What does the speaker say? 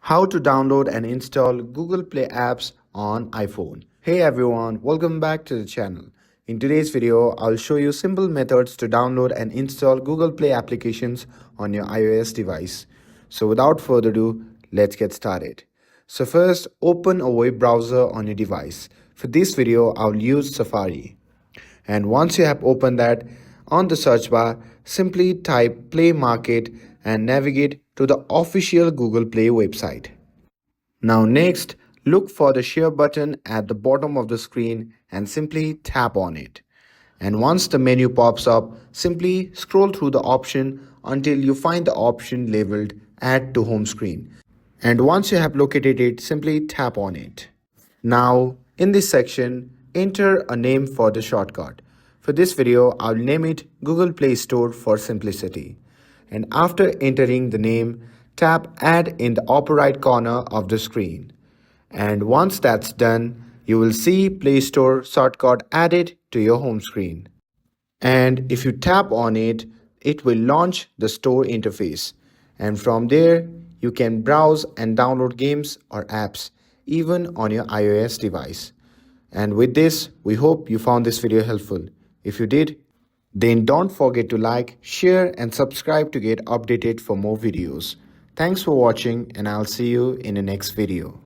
How to download and install Google Play apps on iPhone. Hey everyone, welcome back to the channel. In today's video, I'll show you simple methods to download and install Google Play applications on your iOS device. So without further ado, let's get started. So first, open a web browser on your device. For this video, I'll use Safari. And once you have opened that, on the search bar, simply type Play Market and navigate to the official Google Play website. Now next, look for the share button at the bottom of the screen and simply tap on it. And once the menu pops up, simply scroll through the option until you find the option labeled Add to Home Screen. And once you have located it, simply tap on it. Now, in this section, enter a name for the shortcut. For this video, I'll name it Google Play Store for simplicity. And after entering the name, tap Add in the upper right corner of the screen. And once that's done, you will see Play Store shortcut added to your home screen. And if you tap on it, it will launch the store interface. And from there, you can browse and download games or apps, even on your iOS device. And with this, we hope you found this video helpful. If you did, then don't forget to like, share and subscribe to get updated for more videos. Thanks for watching and I'll see you in the next video.